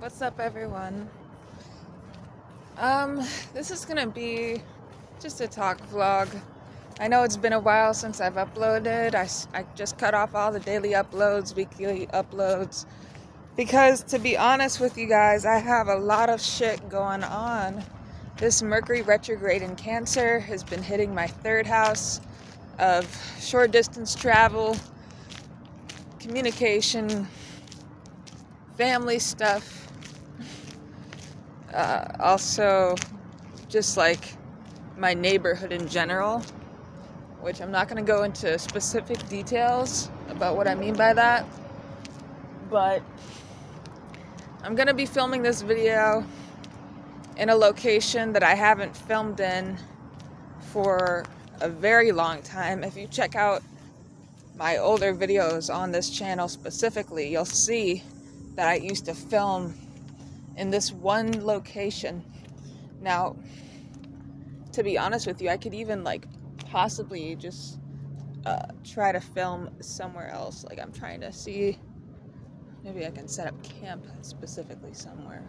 What's up, everyone? This is gonna be just a talk vlog. I know it's been a while since I've uploaded. I just cut off all the daily uploads, weekly uploads, because to be honest with you guys, I have a lot of shit going on. This Mercury retrograde in Cancer has been hitting my third house of short distance travel, communication, family stuff. Also, just like my neighborhood in general, which I'm not going to go into specific details about what I mean by that, but I'm going to be filming this video in a location that I haven't filmed in for a very long time. If you check out my older videos on this channel specifically, you'll see that I used to film in this one location. Now, to be honest with you, I could even possibly just try to film somewhere else. I'm trying to see, maybe I can set up camp specifically somewhere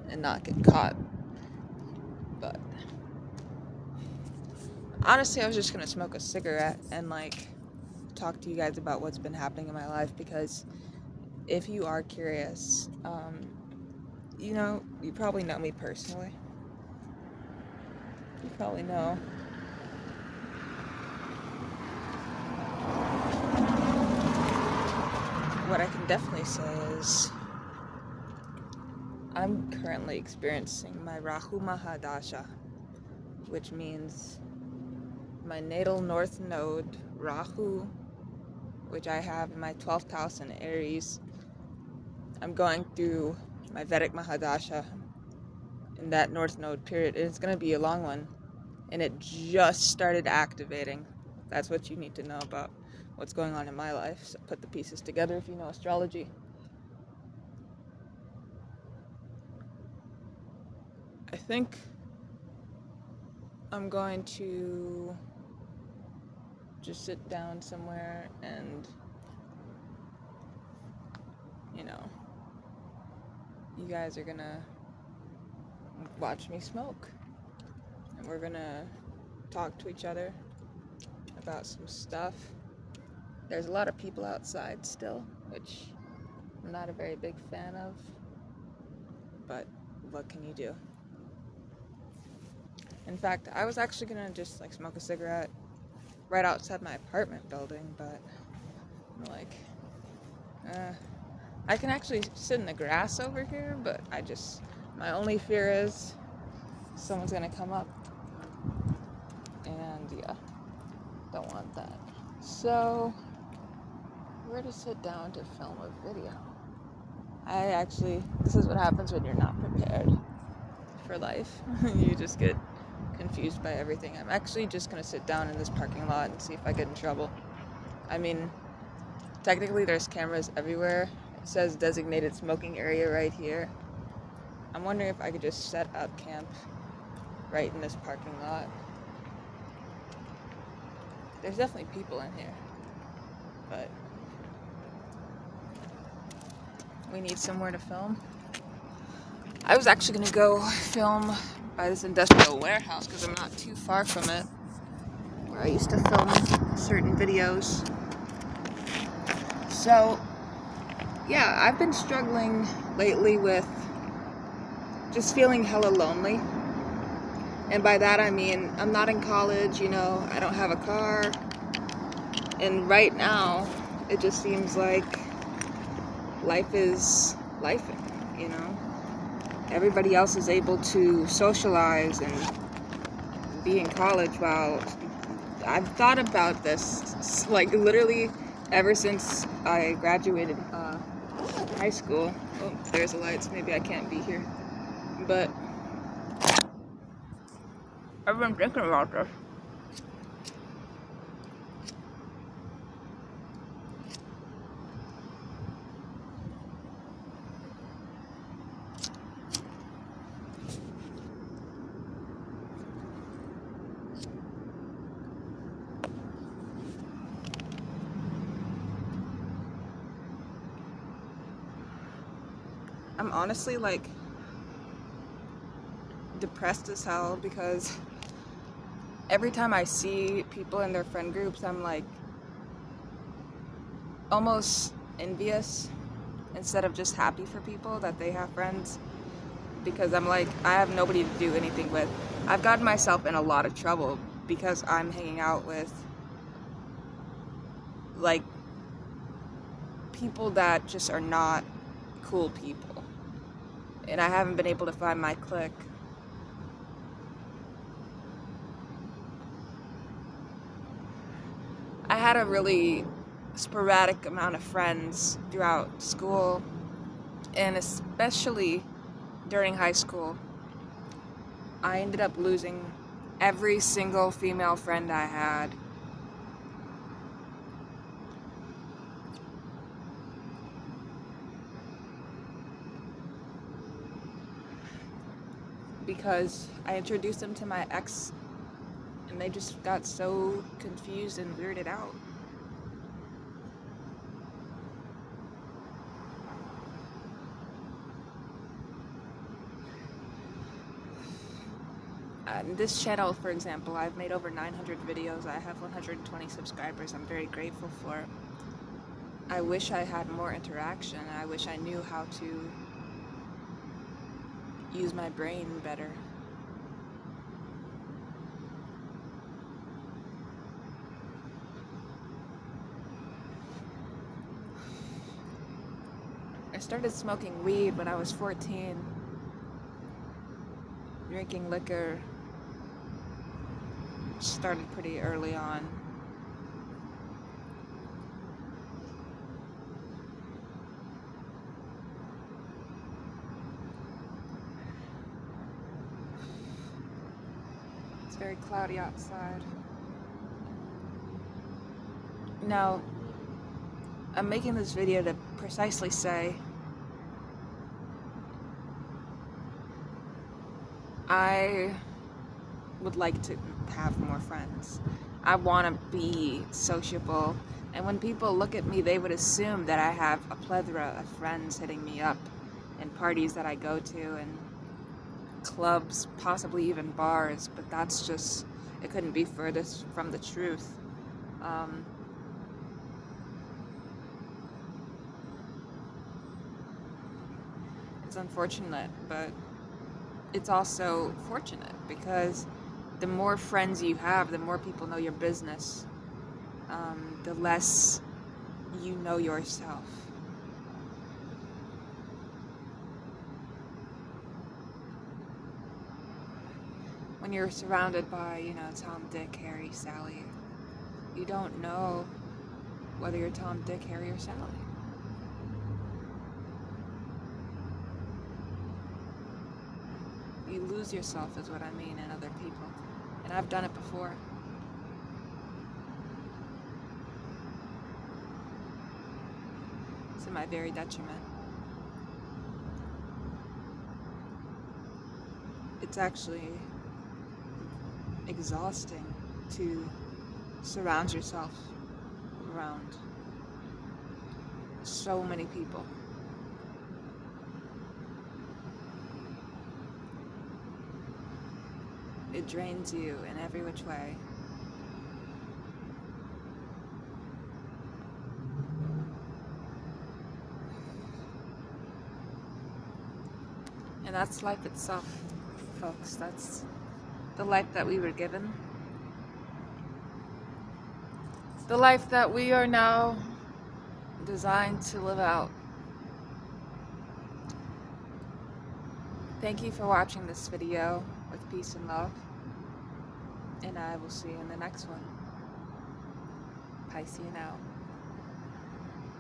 and not get caught. But honestly, I was just gonna smoke a cigarette and talk to you guys about what's been happening in my life, because if you are curious, you probably know me personally. You probably know. What I can definitely say is I'm currently experiencing my Rahu Mahadasha, which means my natal north node, Rahu, which I have in my 12th house in Aries. I'm going through my Vedic Mahadasha in that north node period. It's going to be a long one, and it just started activating. That's what you need to know about what's going on in my life. So put the pieces together if you know astrology. I think I'm going to just sit down somewhere and, you guys are gonna watch me smoke. And we're gonna talk to each other about some stuff. There's a lot of people outside still, which I'm not a very big fan of, but what can you do? In fact, I was actually gonna just smoke a cigarette right outside my apartment building, but I can actually sit in the grass over here, but my only fear is someone's gonna come up, and yeah, don't want that. So, where to sit down to film a video? This is what happens when you're not prepared for life. You just get confused by everything. I'm actually just gonna sit down in this parking lot and see if I get in trouble. I mean, technically there's cameras everywhere. It says designated smoking area right here. I'm wondering if I could just set up camp right in this parking lot. There's definitely people in here, but we need somewhere to film. I was actually gonna go film by this industrial warehouse because I'm not too far from it, where I used to film certain videos. So, yeah, I've been struggling lately with just feeling hella lonely. And by that I mean, I'm not in college, I don't have a car. And right now, it just seems like life is lifing, Everybody else is able to socialize and be in college, while I've thought about this, literally ever since I graduated high school. Oh, there's the lights. Maybe I can't be here. But I've been thinking about this. I'm honestly like depressed as hell because every time I see people in their friend groups, I'm like almost envious instead of just happy for people that they have friends, because I'm like, I have nobody to do anything with. I've gotten myself in a lot of trouble because I'm hanging out with like people that just are not cool people, and I haven't been able to find my clique. I had a really sporadic amount of friends throughout school, and especially during high school. I ended up losing every single female friend I had. Because I introduced them to my ex, and they just got so confused and weirded out. This channel, for example, I've made over 900 videos. I have 120 subscribers. I'm very grateful for it. I wish I had more interaction. I wish I knew how to use my brain better. I started smoking weed when I was 14. Drinking liquor started pretty early on. It's very cloudy outside. Now, I'm making this video to precisely say I would like to have more friends. I want to be sociable, and when people look at me, they would assume that I have a plethora of friends hitting me up in parties that I go to, and clubs, possibly even bars, but that's just, it couldn't be furthest from the truth. It's unfortunate, but it's also fortunate, because the more friends you have, the more people know your business, the less you know yourself. When you're surrounded by, Tom, Dick, Harry, Sally, you don't know whether you're Tom, Dick, Harry, or Sally. You lose yourself, is what I mean, in other people. And I've done it before. To my very detriment. It's actually exhausting to surround yourself around so many people. It drains you in every which way. And that's life itself, folks. That's the life that we were given. The life that we are now designed to live out. Thank you for watching this video with peace and love. And I will see you in the next one. Piscean out.